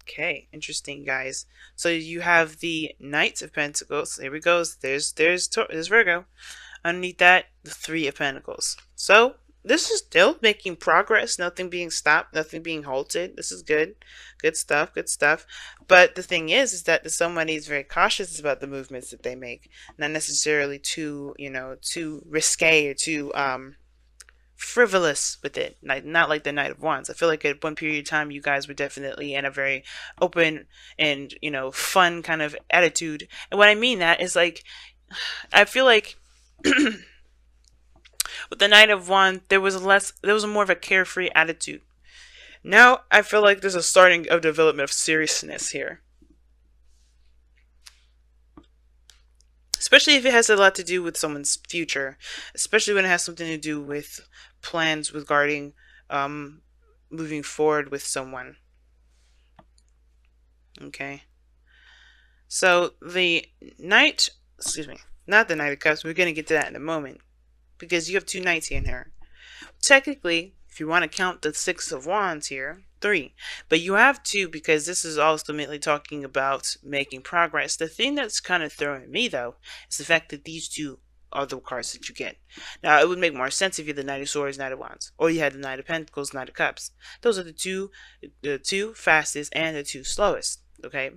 Okay, interesting, guys. So you have the Knight of Pentacles. There we go. There's Virgo. Underneath that, the Three of Pentacles. So this is still making progress. Nothing being stopped. Nothing being halted. This is good. Good stuff. Good stuff. But the thing is that somebody is very cautious about the movements that they make. Not necessarily too, too risque or too frivolous with it, like not like the Knight of Wands. I feel like at one period of time you guys were definitely in a very open and fun kind of attitude. And what I mean that is like, I feel like with the Knight of Wands there was a more of a carefree attitude. Now I feel like there's a starting of development of seriousness here, especially if it has a lot to do with someone's future, especially when it has something to do with plans regarding um, moving forward with someone. Okay, so the Knight, excuse me, not the Knight of Cups. We're gonna get to that in a moment because you have two knights here in here. Technically, if you want to count the Six of Wands here, three. But you have two because this is ultimately talking about making progress. The thing that's kind of throwing me, though, is the fact that these two are the cards that you get. Now, it would make more sense if you had the Knight of Swords, Knight of Wands, or you had the Knight of Pentacles, Knight of Cups. Those are the two fastest and the two slowest. Okay,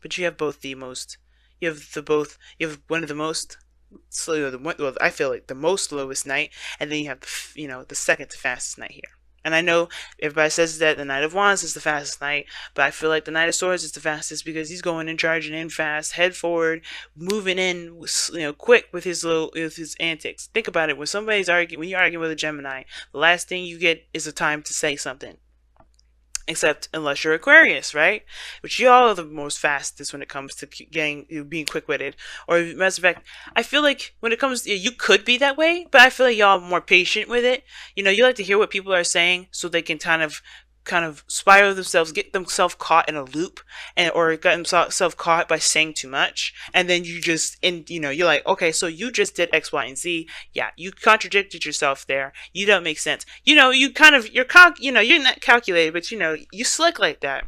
but you have both the most. You have one of the most slow. Well, I feel like the most slowest knight, and then you have the second to fastest knight here. And I know everybody says that the Knight of Wands is the fastest knight, but I feel like the Knight of Swords is the fastest because he's going and charging in fast, head forward, moving in, quick with his antics. Think about it: when you're arguing with a Gemini, the last thing you get is a time to say something. Except unless you're Aquarius, right? Which y'all are the most fastest when it comes to being quick-witted. Or matter of fact, I feel like when it comes to, you could be that way, but I feel like y'all are more patient with it. You like to hear what people are saying so they can kind of spiral themselves, get themselves caught in a loop, or get themselves caught by saying too much, and then you're like, okay, so you just did X, Y, and Z. Yeah, you contradicted yourself there. You don't make sense. You're not calculated, but you slick like that.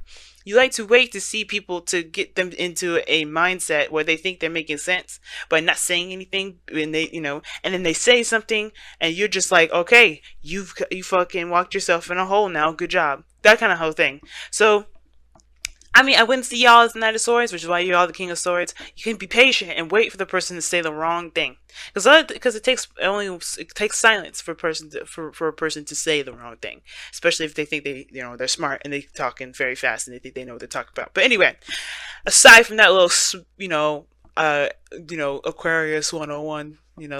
You like to wait to see people to get them into a mindset where they think they're making sense by not saying anything, and and then they say something, and you're just like, okay, you fucking walked yourself in a hole now. Good job. That kind of whole thing. So I mean, I wouldn't see y'all as the Knight of Swords, which is why you're all the King of Swords. You can be patient and wait for the person to say the wrong thing, because it takes silence for a person to say the wrong thing, especially if they think they're smart and they talking very fast and they think they know what they're talking about. But anyway, aside from that little Aquarius 101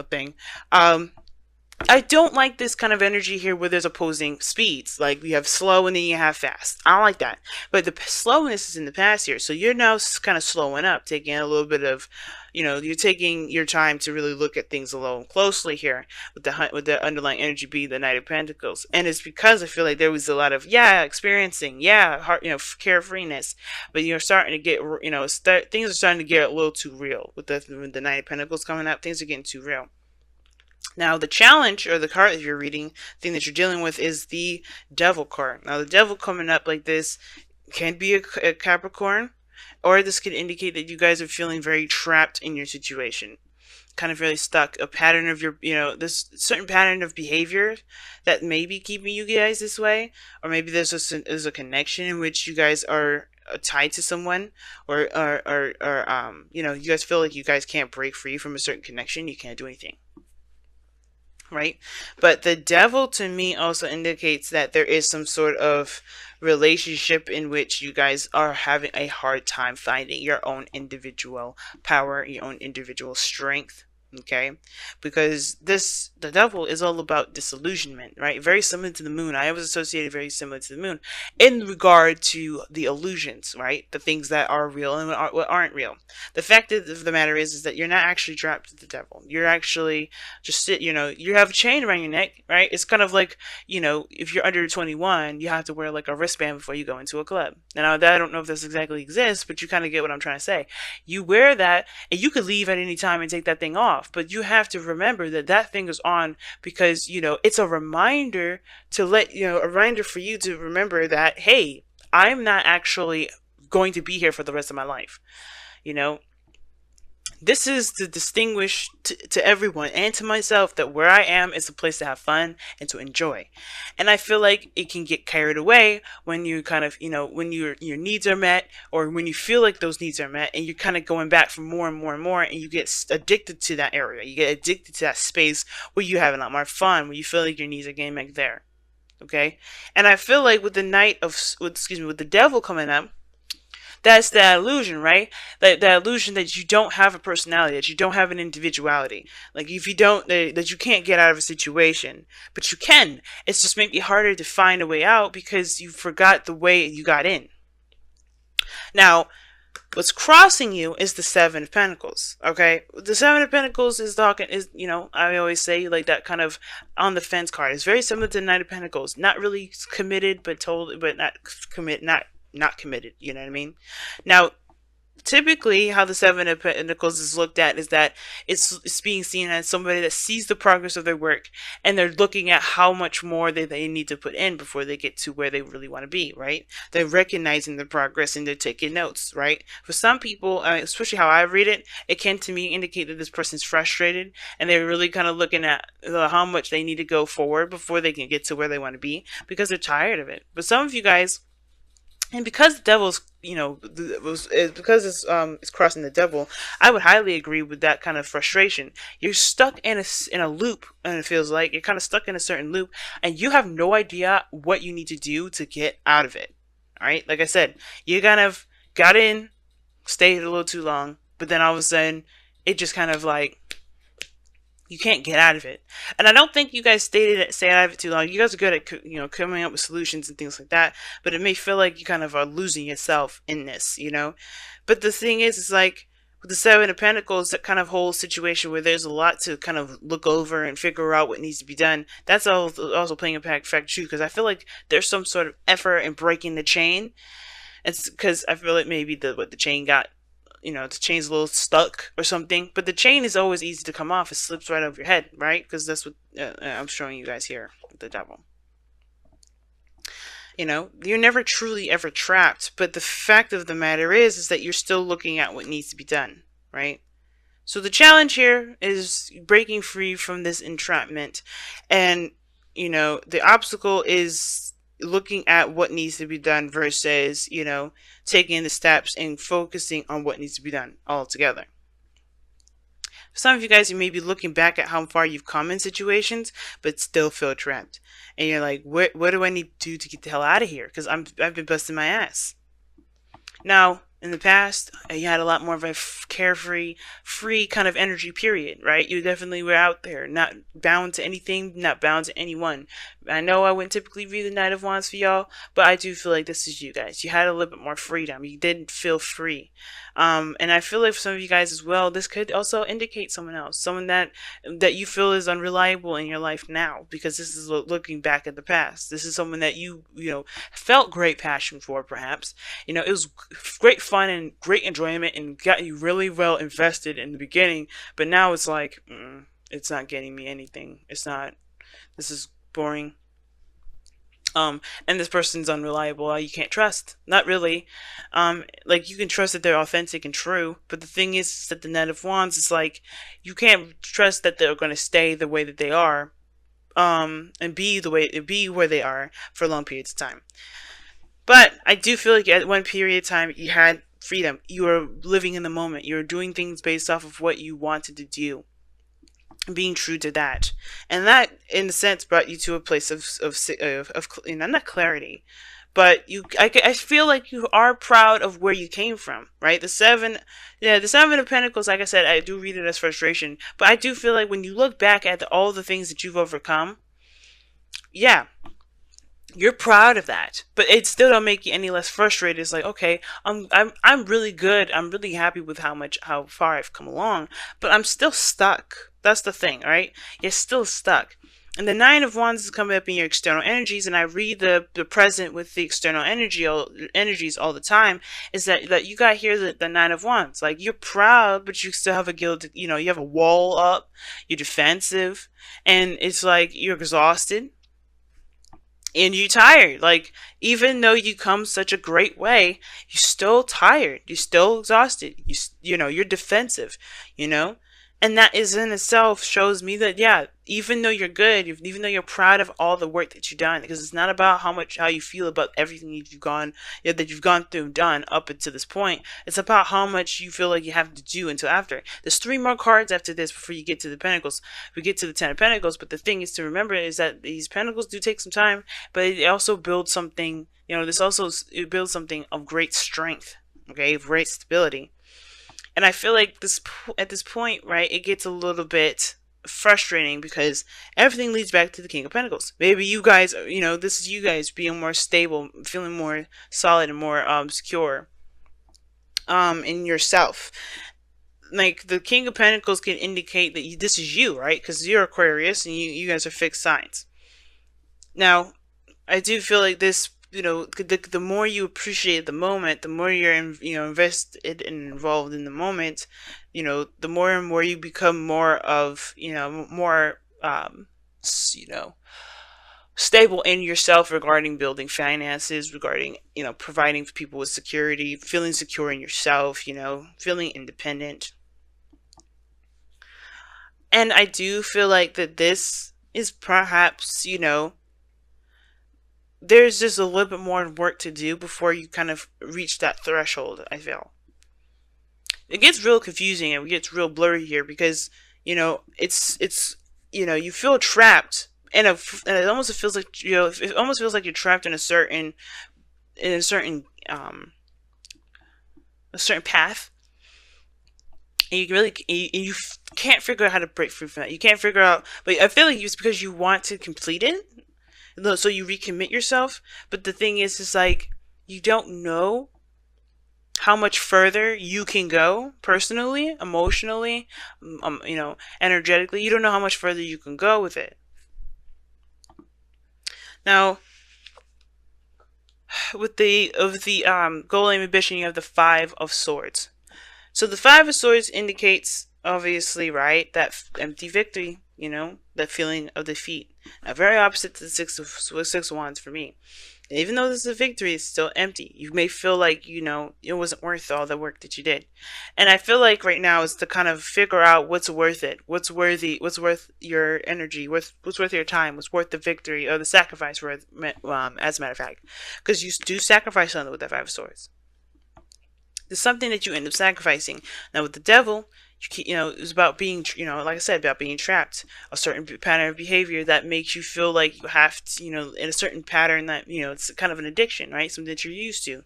thing, I don't like this kind of energy here where there's opposing speeds. Like you have slow and then you have fast. I don't like that. But the slowness is in the past here. So you're now kind of slowing up, taking a little bit of, you're taking your time to really look at things a little closely here with the underlying energy being the Knight of Pentacles. And it's because I feel like there was a lot of, experiencing, heart, carefreeness. But you're starting to get, things are starting to get a little too real with the Knight of Pentacles coming up. Things are getting too real. Now, the challenge, or the card that you're reading, thing that you're dealing with, is the Devil card. Now, the Devil coming up like this can be a Capricorn, or this could indicate that you guys are feeling very trapped in your situation, kind of really stuck. A pattern of this certain pattern of behavior that may be keeping you guys this way, or maybe there's a connection in which you guys are tied to someone, or you guys feel like you guys can't break free from a certain connection. You can't do anything. Right? But the Devil to me also indicates that there is some sort of relationship in which you guys are having a hard time finding your own individual power, your own individual strength. Okay, because the Devil is all about disillusionment, right? Very similar to the moon. I was associated very similar to the moon in regard to the illusions, right? The things that are real and what aren't real. The fact of the matter is that you're not actually trapped with the Devil. You're actually you have a chain around your neck, right? It's kind of like, if you're under 21, you have to wear like a wristband before you go into a club. Now, I don't know if this exactly exists, but you kind of get what I'm trying to say. You wear that, and you could leave at any time and take that thing off. But you have to remember that thing is on because it's a reminder to a reminder for you to remember that, hey, I'm not actually going to be here for the rest of my life. You know, this is to distinguish to everyone and to myself that where I am is a place to have fun and to enjoy. And I feel like it can get carried away when you kind of, when your needs are met, or when you feel like those needs are met, and you're kind of going back for more and more and more, and you get addicted to that area. You get addicted to that space where you have a lot more fun, where you feel like your needs are getting met there. Okay? And I feel like with the with the devil coming up, that's that illusion, right? That illusion that you don't have a personality, that you don't have an individuality. Like if you don't, that you can't get out of a situation, but you can. It's just maybe harder to find a way out because you forgot the way you got in. Now, what's crossing you is the Seven of Pentacles. Okay, the Seven of Pentacles is talking is I always say like that kind of on the fence card. It's very similar to the Knight of Pentacles. Not really committed, but not committed. You know what I mean? Now, typically, how the Seven of Pentacles is looked at is that it's being seen as somebody that sees the progress of their work, and they're looking at how much more they need to put in before they get to where they really want to be, right? They're recognizing the progress and they're taking notes, right? For some people, especially how I read it, it can to me indicate that this person's frustrated and they're really kind of looking at how much they need to go forward before they can get to where they want to be because they're tired of it. But some of you guys, and because the devil's, because it's crossing the devil, I would highly agree with that kind of frustration. You're stuck in a loop, and it feels like you're kind of stuck in a certain loop, and you have no idea what you need to do to get out of it. All right, like I said, you kind of got in, stayed a little too long, but then all of a sudden, it just kind of like you can't get out of it. And I don't think you guys stay out of it too long. You guys are good at, coming up with solutions and things like that. But it may feel like you kind of are losing yourself in this, But the thing is like with the Seven of Pentacles, that kind of whole situation where there's a lot to kind of look over and figure out what needs to be done. That's also playing a factor too, because I feel like there's some sort of effort in breaking the chain. It's because I feel like maybe the chain got, the chain's a little stuck or something. But the chain is always easy to come off. It slips right over your head, right? Because that's what I'm showing you guys here with the devil. You're never truly ever trapped. But the fact of the matter is that you're still looking at what needs to be done, right? So the challenge here is breaking free from this entrapment. And, the obstacle is looking at what needs to be done versus, taking the steps and focusing on what needs to be done altogether. For some of you guys, you may be looking back at how far you've come in situations, but still feel trapped. And you're like, what do I need to do to get the hell out of here? Because I've been busting my ass. Now, in the past, you had a lot more of a carefree, free kind of energy period, right? You definitely were out there, not bound to anything, not bound to anyone. I know I wouldn't typically read the Knight of Wands for y'all, but I do feel like this is you guys. You had a little bit more freedom. You didn't feel free. And I feel like for some of you guys as well, this could also indicate someone else, someone that you feel is unreliable in your life now, because this is looking back at the past. This is someone that you felt great passion for, perhaps. It was great fun and great enjoyment and got you really well invested in the beginning, but now it's like, it's not getting me anything. It's not, this is boring. And this person's unreliable. You can't trust. Not really. Like you can trust that they're authentic and true, but the thing is that the Knight of Wands is like, you can't trust that they're going to stay the way that they are, and be where they are for long periods of time. But I do feel like at one period of time you had freedom. You were living in the moment. You were doing things based off of what you wanted to do, being true to that, and that in a sense brought you to a place of not clarity, but I feel like you are proud of where you came from, right? The Seven of Pentacles, like I said, I do read it as frustration, but I do feel like when you look back at all the things that you've overcome, yeah, you're proud of that, but it still don't make you any less frustrated. It's like, okay, I'm really good. I'm really happy with how far I've come along, but I'm still stuck. That's the thing, right? You're still stuck. And the Nine of Wands is coming up in your external energies, and I read the present with the external energies all the time. Is that you got here the Nine of Wands? Like you're proud, but you still have a guilt. You have a wall up. You're defensive, and it's like you're exhausted. and you tired. Like, even though you come such a great way, you're still tired, you're still exhausted, you know, you're defensive, you know. And that is in itself shows me that, yeah, even though you're good, even though you're proud of all the work that you've done, because it's not about how you feel about everything you've gone, yeah, that you've gone through and done up until this point. It's about how much you feel like you have to do until after. There's three more cards after this before you get to the Pentacles. We get to the Ten of Pentacles, but the thing is to remember is that these Pentacles do take some time, but it also builds something. You know, this also it builds something of great strength. Okay, of great stability. And I feel like this at this point, right, it gets a little bit frustrating because everything leads back to the King of Pentacles. Maybe you guys, you know, this is you guys being more stable, feeling more solid and more secure in yourself. Like the King of Pentacles can indicate that this is you, right? Because you're Aquarius and you guys are fixed signs. Now, I do feel like this, you know, the more you appreciate the moment, the more you're invested and involved in the moment, you know, the more and more you become more of, you know, more you know, stable in yourself regarding building finances, regarding, you know, providing for people with security, feeling secure in yourself, you know, feeling independent. And I do feel like that this is perhaps, you know, there's just a little bit more work to do before you kind of reach that threshold, I feel. It gets real confusing and it gets real blurry here because, you know, it's you know, you feel trapped and it almost feels like, you know, it almost feels like you're trapped in in a certain a certain path, and you can't figure out how to break free from that. You can't figure out, but I feel like it's because you want to complete it, so you recommit yourself. But the thing is like you don't know how much further you can go personally, emotionally, you know, energetically. You don't know how much further you can go with it. Now, with the goal and ambition, you have the Five of Swords. So the Five of Swords indicates, obviously, right, that empty victory. You know, that feeling of defeat. Now, very opposite to the Six of Wands for me. Even though this is a victory, it's still empty. You may feel like, you know, it wasn't worth all the work that you did. And I feel like right now is to kind of figure out what's worth it, what's worth your energy, what's worth your time, what's worth the victory or the sacrifice, as a matter of fact. Because you do sacrifice something with that Five of Swords. There's something that you end up sacrificing. Now with the Devil, you know, it's about being, you know, like I said, about being trapped. A certain pattern of behavior that makes you feel like you have to, you know, in a certain pattern that, you know, it's kind of an addiction, right? Something that you're used to.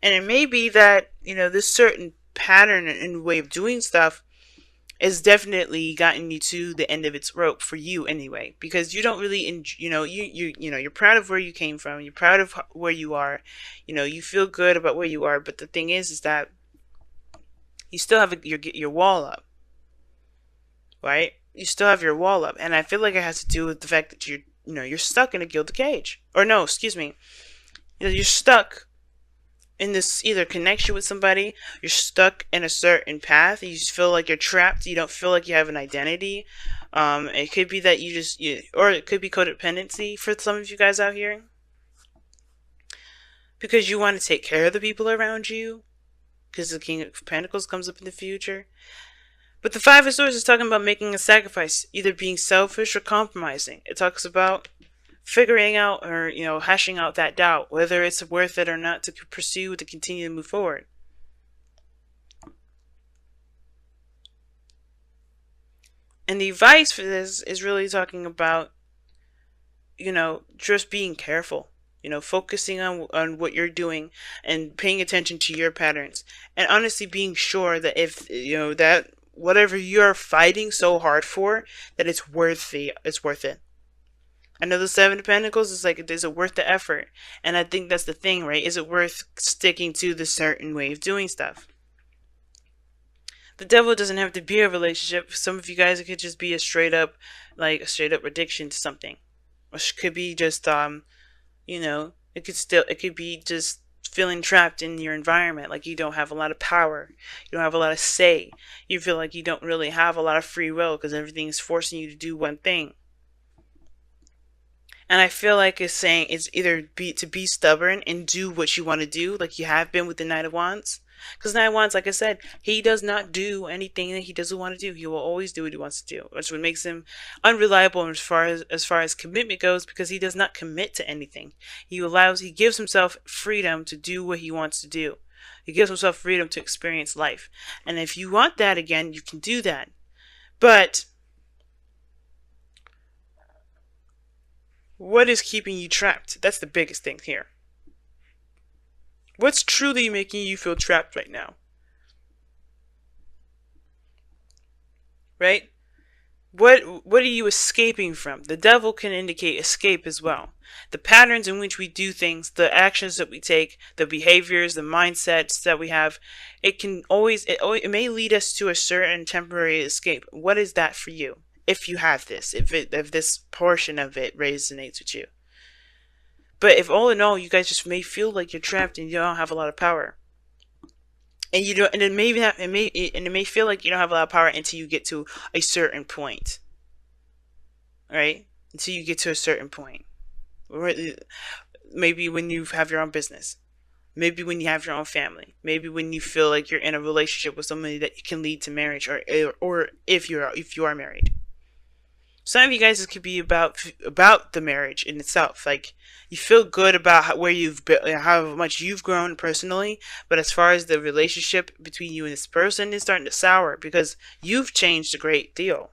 And it may be that, you know, this certain pattern and way of doing stuff has definitely gotten you to the end of its rope for you anyway, because you don't really, you know, you know, you're proud of where you came from. You're proud of where you are. You know, you feel good about where you are. But the thing is that you still have your wall up, right? You still have your wall up, and I feel like it has to do with the fact that you're stuck in a gilded cage, or no, excuse me, you're stuck in this either connection with somebody, you're stuck in a certain path, you just feel like you're trapped, you don't feel like you have an identity. It could be that or it could be codependency for some of you guys out here, because you want to take care of the people around you, because the King of Pentacles comes up in the future. But the Five of Swords is talking about making a sacrifice, either being selfish or compromising. It talks about figuring out, or, you know, hashing out that doubt, whether it's worth it or not to pursue, to continue to move forward. And the advice for this is really talking about, you know, just being careful. You know, focusing on what you're doing and paying attention to your patterns. And honestly being sure that if, you know, that whatever you're fighting so hard for, that it's worth it. I know the Seven of Pentacles is like, is it worth the effort? And I think that's the thing, right? Is it worth sticking to the certain way of doing stuff? The Devil doesn't have to be a relationship. Some of you guys, it could just be a straight up addiction to something. Or it could be just, you know, it could be just feeling trapped in your environment, like you don't have a lot of power, you don't have a lot of say, you feel like you don't really have a lot of free will because everything is forcing you to do one thing. And I feel like it's saying it's either to be stubborn and do what you want to do, like you have been with the Knight of Wands. Because Knight of Wands, like I said, he does not do anything that he doesn't want to do. He will always do what he wants to do, which what makes him unreliable as far as commitment goes, because he does not commit to anything. He gives himself freedom to do what he wants to do. He gives himself freedom to experience life. And if you want that again, you can do that. But what is keeping you trapped? That's the biggest thing here. What's truly making you feel trapped right now? Right? What are you escaping from? The devil can indicate escape as well. The patterns in which we do things, the actions that we take, the behaviors, the mindsets that we have, it may lead us to a certain temporary escape. What is that for you? If you have this, if this portion of it resonates with you. But if all in all you guys just may feel like you're trapped and you don't have a lot of power, and you don't, and it may feel like you don't have a lot of power until you get to a certain point, right? Until you get to a certain point, maybe when you have your own business, maybe when you have your own family, maybe when you feel like you're in a relationship with somebody that can lead to marriage, or if you are married. Some of you guys, this could be about the marriage in itself. Like, you feel good about where you've been, how much you've grown personally, but as far as the relationship between you and this person is starting to sour because you've changed a great deal.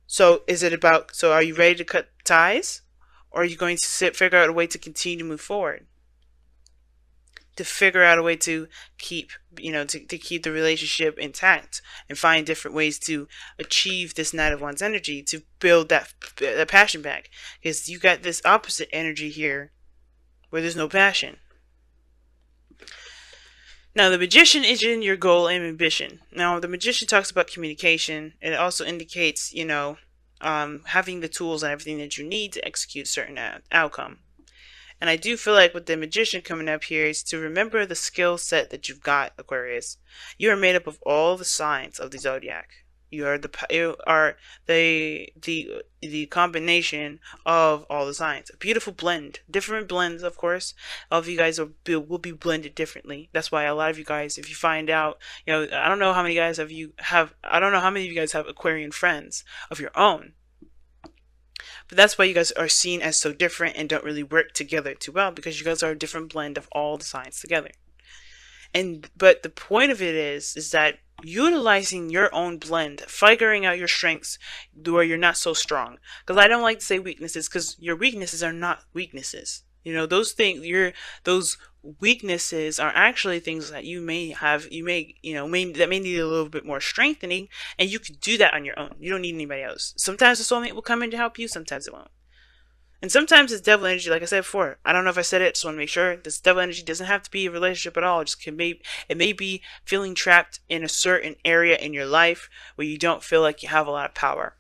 So are you ready to cut ties, or are you going to figure out a way to continue to move forward? To figure out a way to keep, to keep the relationship intact and find different ways to achieve this Knight of Wands energy, to build that passion back. Because you got this opposite energy here where there's no passion. Now, the Magician is in your goal and ambition. Now, the Magician talks about communication. It also indicates, having the tools and everything that you need to execute a certain outcome. And I do feel like with the Magician coming up here is to remember the skill set that you've got, Aquarius. You are made up of all the signs of the zodiac. You are the combination of all the signs. A beautiful blend, different blends, of course. All of you guys will be blended differently. That's why a lot of you guys, if you find out, I don't know how many guys of you have Aquarian friends of your own. But that's why you guys are seen as so different and don't really work together too well, because you guys are a different blend of all the signs together. But the point of it is that utilizing your own blend, figuring out your strengths where you're not so strong. Because I don't like to say weaknesses, because your weaknesses are not weaknesses. Those weaknesses are actually things that you may have, that may need a little bit more strengthening, and you can do that on your own. You don't need anybody else. Sometimes the soulmate will come in to help you, sometimes it won't. And sometimes it's devil energy, like I said before. I don't know if I said it, just want to make sure. This devil energy doesn't have to be a relationship at all. It may be feeling trapped in a certain area in your life where you don't feel like you have a lot of power.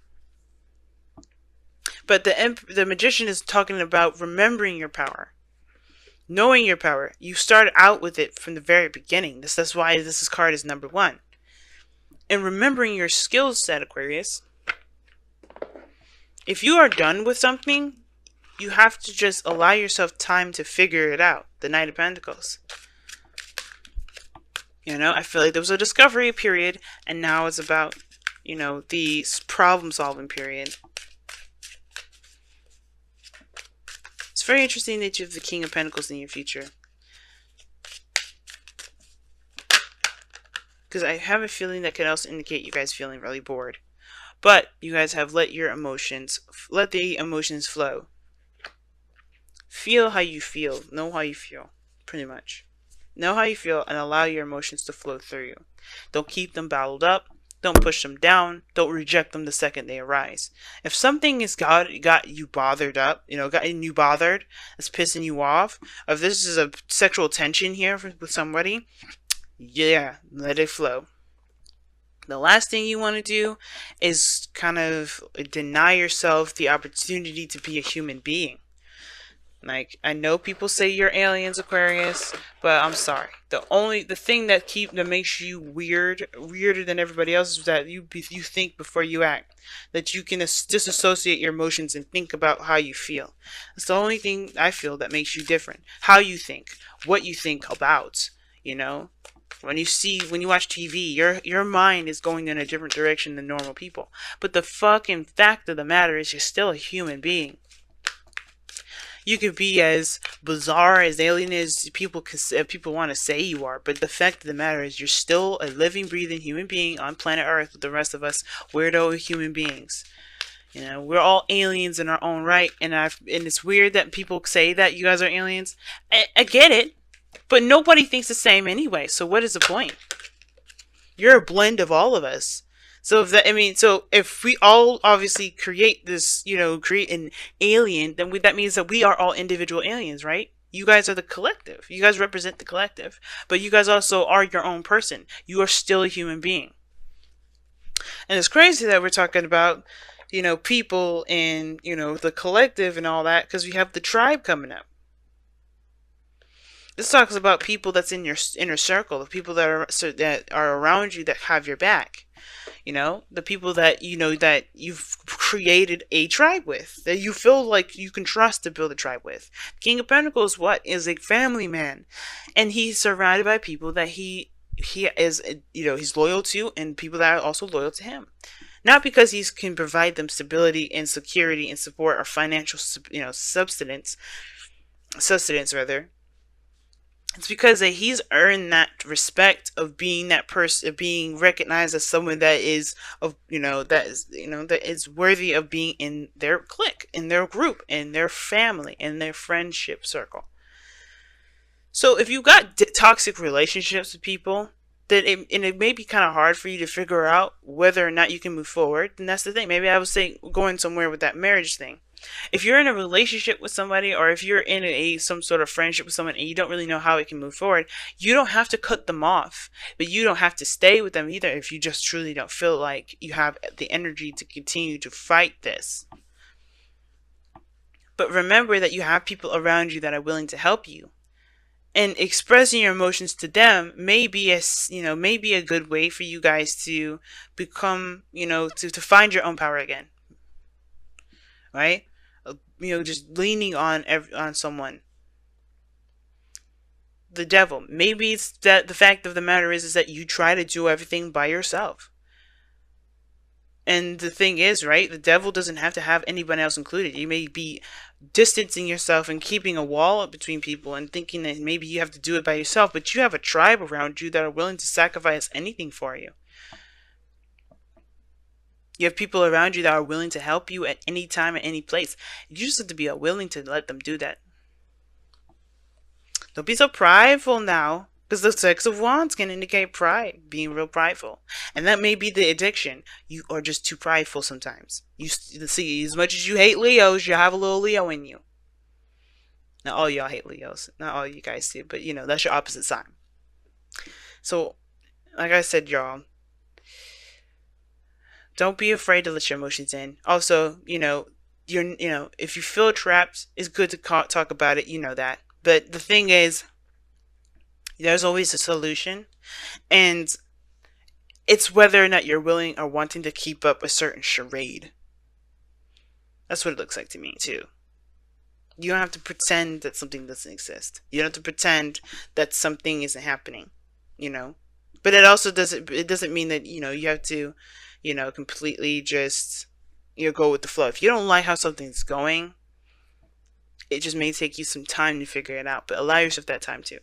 But the Magician is talking about remembering your power. Knowing your power. You started out with it from the very beginning. That's why this card is number 1. And remembering your skill set, Aquarius. If you are done with something, you have to just allow yourself time to figure it out. The Knight of Pentacles. I feel like there was a discovery period, and now it's about, the problem-solving period. It's very interesting that you have the King of Pentacles in your future. Because I have a feeling that could also indicate you guys feeling really bored. But you guys have let the emotions flow. Feel how you feel. Know how you feel. Pretty much. Know how you feel and allow your emotions to flow through you. Don't keep them bottled up. Don't push them down. Don't reject them the second they arise. If something has got you bothered up, gotten you bothered, that's pissing you off, if this is a sexual tension here with somebody, yeah, let it flow. The last thing you want to do is kind of deny yourself the opportunity to be a human being. Like, I know people say you're aliens, Aquarius, but I'm sorry. The thing that makes you weirder than everybody else, is that you think before you act. That you can disassociate your emotions and think about how you feel. It's the only thing I feel that makes you different. How you think, what you think about, you know? When you watch TV, your mind is going in a different direction than normal people. But the fucking fact of the matter is, you're still a human being. You could be as bizarre, as alien as people want to say you are, but the fact of the matter is, you're still a living, breathing human being on planet Earth with the rest of us weirdo human beings. You know, we're all aliens in our own right, and it's weird that people say that you guys are aliens. I get it, but nobody thinks the same anyway. So what is the point? You're a blend of all of us. So if we all obviously create this, create an alien, then that means that we are all individual aliens, right? You guys are the collective. You guys represent the collective, but you guys also are your own person. You are still a human being. And it's crazy that we're talking about, people in, the collective and all that, because we have the tribe coming up. This talks about people that's in your inner circle, the people that are around you, that have your back. The people that that you've created a tribe with, that you feel like you can trust to build a tribe with. King of Pentacles is a family man, and he's surrounded by people that he is he's loyal to, and people that are also loyal to him. Not because he can provide them stability and security and support, or financial sustenance rather. It's because that he's earned that respect of being that person, of being recognized as someone that is that is worthy of being in their clique, in their group, in their family, in their friendship circle. So if you've got toxic relationships with people, then it may be kind of hard for you to figure out whether or not you can move forward. And that's the thing. Maybe I would say going somewhere with that marriage thing. If you're in a relationship with somebody, or if you're in some sort of friendship with someone and you don't really know how it can move forward, you don't have to cut them off, but you don't have to stay with them either if you just truly don't feel like you have the energy to continue to fight this. But remember that you have people around you that are willing to help you. And expressing your emotions to them may be a good way for you guys to become, to find your own power again. Right? Just leaning on someone. The devil. Maybe it's that the fact of the matter is that you try to do everything by yourself. And the thing is, right, the devil doesn't have to have anyone else included. You may be distancing yourself and keeping a wall up between people and thinking that maybe you have to do it by yourself, but you have a tribe around you that are willing to sacrifice anything for you. You have people around you that are willing to help you at any time, at any place. You just have to be willing to let them do that. Don't be so prideful now, because the Six of Wands can indicate pride, being real prideful. And that may be the addiction. You are just too prideful sometimes. You see, as much as you hate Leos, you have a little Leo in you. Not all y'all hate Leos. Not all you guys do, but that's your opposite sign. So, like I said, y'all, don't be afraid to let your emotions in. Also, if you feel trapped, it's good to talk about it. You know that. But the thing is, there's always a solution, and it's whether or not you're willing or wanting to keep up a certain charade. That's what it looks like to me too. You don't have to pretend that something doesn't exist. You don't have to pretend that something isn't happening. But it also doesn't mean that you have to completely just go with the flow. If you don't like how something's going, it just may take you some time to figure it out, but allow yourself that time too.